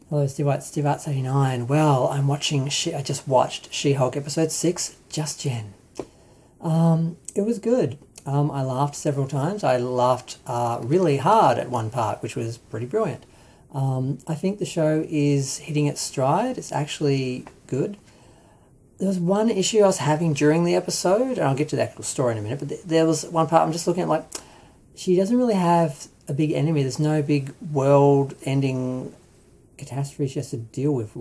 Hello, Steve White, Steve Arts 89. Well, I just watched She-Hulk episode 6, Just Jen. It was good. I laughed several times. I laughed really hard at one part, which was pretty brilliant. I think the show is hitting its stride. It's actually good. There was one issue I was having during the episode, and I'll get to the actual story in a minute, but there was one part I'm just looking at like, she doesn't really have a big enemy. There's no big world-ending catastrophe she has to deal with.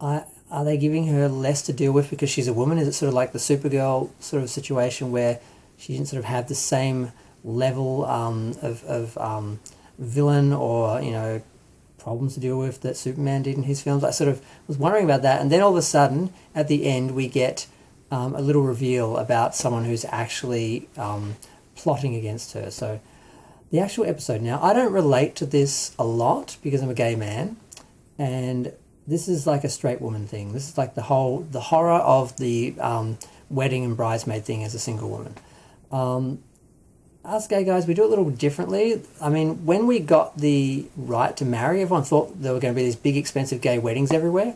Are they giving her less to deal with because she's a woman? Is it sort of like the Supergirl sort of situation where she didn't sort of have the same level of villain or problems to deal with that Superman did in his films? I sort of was wondering about that, and then all of a sudden at the end we get a little reveal about someone who's actually plotting against her. So the actual episode now, I don't relate to this a lot because I'm a gay man, and this is like a straight woman thing. This is like the horror of the wedding and bridesmaid thing as a single woman. Us gay guys, we do it a little differently. I mean, when we got the right to marry, everyone thought there were going to be these big expensive gay weddings everywhere.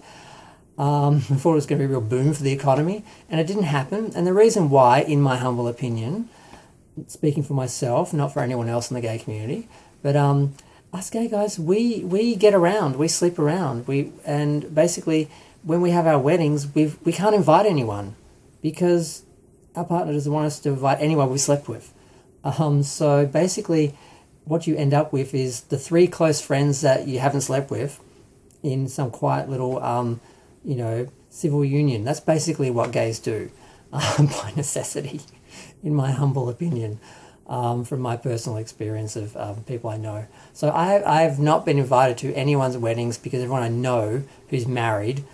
We thought it was going to be a real boom for the economy, and it didn't happen. And the reason why, in my humble opinion, speaking for myself, not for anyone else in the gay community, but us gay guys, we get around, we sleep around, and basically when we have our weddings, we can't invite anyone because our partner doesn't want us to invite anyone we slept with. So basically, what you end up with is the 3 close friends that you haven't slept with in some quiet little civil union. That's basically what gays do, by necessity, in my humble opinion, from my personal experience of people I know. So I have not been invited to anyone's weddings because everyone I know who's married,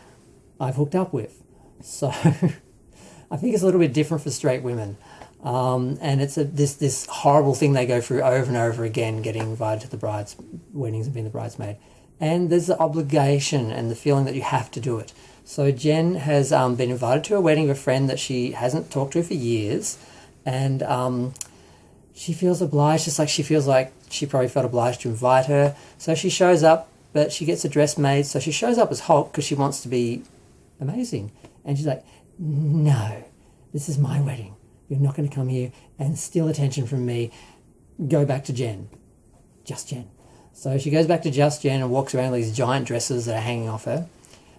I've hooked up with. So I think it's a little bit different for straight women. And it's this horrible thing they go through over and over again, getting invited to the bride's weddings and being the bridesmaid. And there's the obligation and the feeling that you have to do it. So Jen has been invited to a wedding of a friend that she hasn't talked to for years, and she feels obliged, just like she feels like she probably felt obliged to invite her. So she shows up, but she gets a dress made, so she shows up as Hulk because she wants to be amazing. And she's like, no, this is my wedding. You're not going to come here and steal attention from me. Go back to Jen. Just Jen. So she goes back to Just Jen and walks around with these giant dresses that are hanging off her.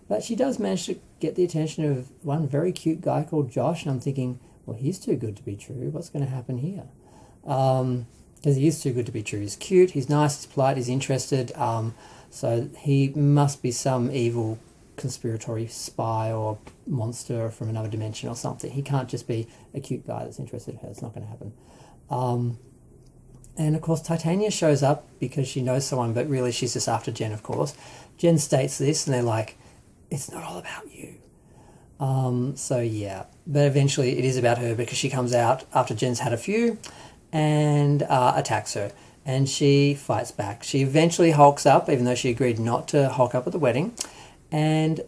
But she does manage to get the attention of one very cute guy called Josh, and I'm thinking, well, he's too good to be true. What's going to happen here? Because he is too good to be true. He's cute, he's nice, he's polite, he's interested. So he must be some evil conspiratory spy or monster from another dimension or something. He can't just be a cute guy that's interested in her. It's not going to happen. And of course Titania shows up because she knows someone, but really she's just after Jen, of course. Jen states this and they're like, it's not all about you. So yeah, but eventually it is about her because she comes out after Jen's had a few and attacks her, and she fights back. She eventually hulks up, even though she agreed not to hulk up at the wedding. And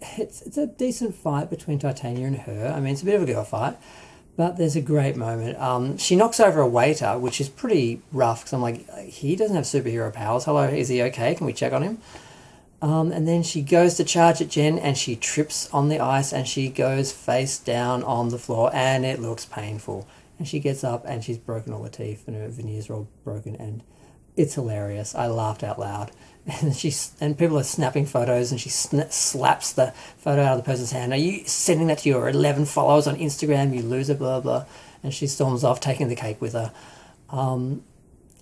it's a decent fight between Titania and her. I mean, it's a bit of a girl fight, but there's a great moment. She knocks over a waiter, which is pretty rough, because I'm like, he doesn't have superhero powers. Hello, is he okay? Can we check on him? And then she goes to charge at Jen, and she trips on the ice, and she goes face down on the floor, and it looks painful. And she gets up, and she's broken all her teeth, and her veneers are all broken, and it's hilarious. I laughed out loud. And people are snapping photos, and she slaps the photo out of the person's hand. Are you sending that to your 11 followers on Instagram, you loser, blah, blah. And she storms off, taking the cake with her. And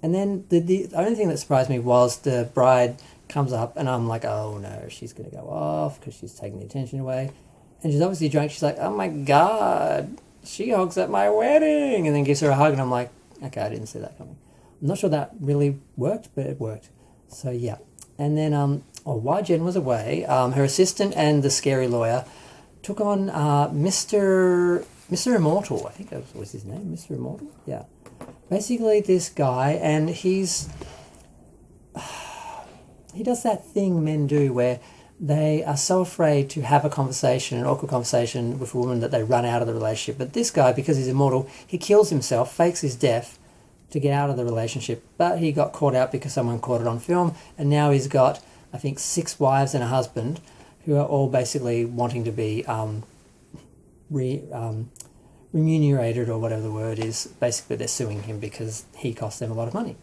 then the only thing that surprised me was the bride comes up, and I'm like, oh no, she's going to go off because she's taking the attention away. And she's obviously drunk. She's like, oh my God, she hugs at my wedding, and then gives her a hug. And I'm like, okay, I didn't see that coming. I'm not sure that really worked, but it worked. So yeah. And then while Jen was away, her assistant and the scary lawyer took on Mr. Immortal. I think that was his name, Mr. Immortal. Yeah. Basically this guy, and he does that thing men do where they are so afraid to have a conversation, an awkward conversation with a woman, that they run out of the relationship. But this guy, because he's immortal, he kills himself, fakes his death to get out of the relationship. But he got caught out because someone caught it on film, and now he's got I think, 6 wives and a husband who are all basically wanting to be remunerated, or whatever the word is. Basically, they're suing him because he cost them a lot of money.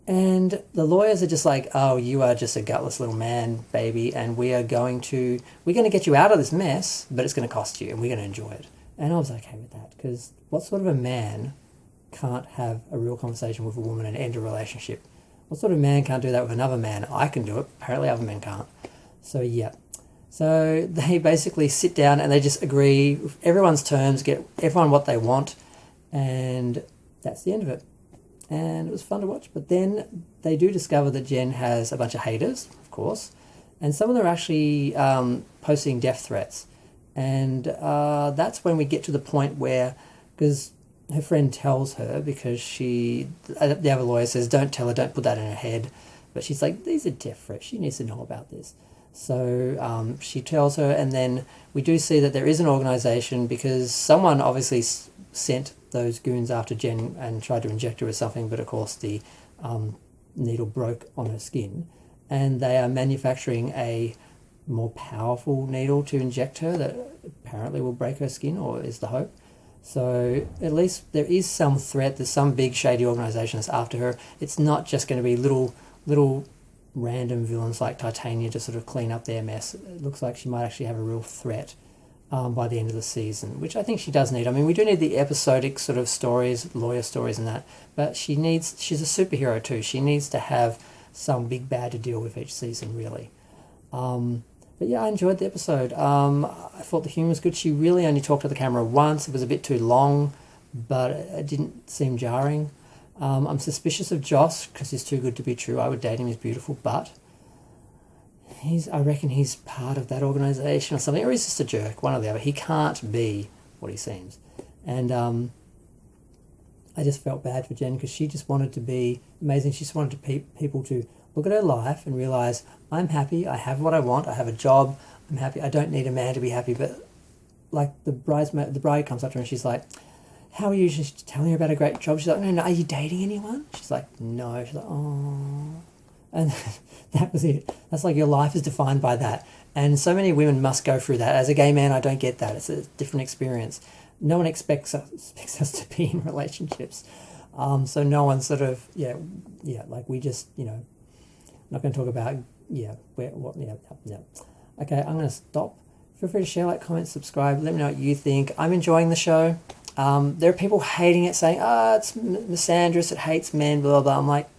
And the lawyers are just like, oh, you are just a gutless little man, baby, and we're going to get you out of this mess, but it's going to cost you, and we're going to enjoy it. And I was okay with that, because what sort of a man can't have a real conversation with a woman and end a relationship? What sort of man can't do that with another man? I can do it. Apparently other men can't. So, yeah. So they basically sit down and they just agree with everyone's terms, get everyone what they want, and that's the end of it. And it was fun to watch. But then they do discover that Jen has a bunch of haters, of course, and some of them are actually posting death threats. And that's when we get to the point where, because her friend tells her, because the other lawyer says, don't tell her, don't put that in her head. But she's like, these are death threats. She needs to know about this. So she tells her, and then we do see that there is an organisation, because someone obviously sent those goons after Jen and tried to inject her with something, but of course the needle broke on her skin, and they are manufacturing a more powerful needle to inject her that apparently will break her skin, or is the hope. So at least there is some threat. There's some big shady organisation that's after her. It's not just going to be little random villains like Titania to sort of clean up their mess. It looks like she might actually have a real threat by the end of the season, which I think she does need. I mean, we do need the episodic sort of stories, lawyer stories and that, but she's a superhero too. She needs to have some big bad to deal with each season, really. But yeah, I enjoyed the episode. I thought the humour was good. She really only talked to the camera once. It was a bit too long, but it didn't seem jarring. I'm suspicious of Joss because he's too good to be true. I would date him, he's beautiful, but I reckon he's part of that organisation or something, or he's just a jerk, one or the other. He can't be what he seems. And I just felt bad for Jen, because she just wanted to be amazing. She just wanted people to look at her life and realise, I'm happy, I have what I want, I have a job, I'm happy, I don't need a man to be happy. But like the bride comes up to her and she's like, how are you? She's telling her about a great job. She's like, no, are you dating anyone? She's like, no. She's like, oh. And that was it. That's like, your life is defined by that. And so many women must go through that. As a gay man, I don't get that. It's a different experience. No one expects us to be in relationships. So no one sort of, like we just, I'm not going to talk about, no. Okay, I'm going to stop. Feel free to share, like, comment, subscribe. Let me know what you think. I'm enjoying the show. There are people hating it, saying, it's misandrous, it hates men, blah, blah, blah. I'm like,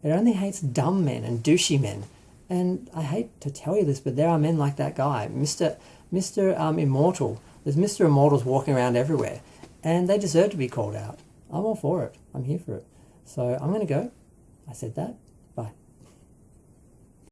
it only hates dumb men and douchey men. And I hate to tell you this, but there are men like that guy, Mr. Immortal. There's Mr. Immortals walking around everywhere, and they deserve to be called out. I'm all for it. I'm here for it. So I'm going to go. I said that. Bye.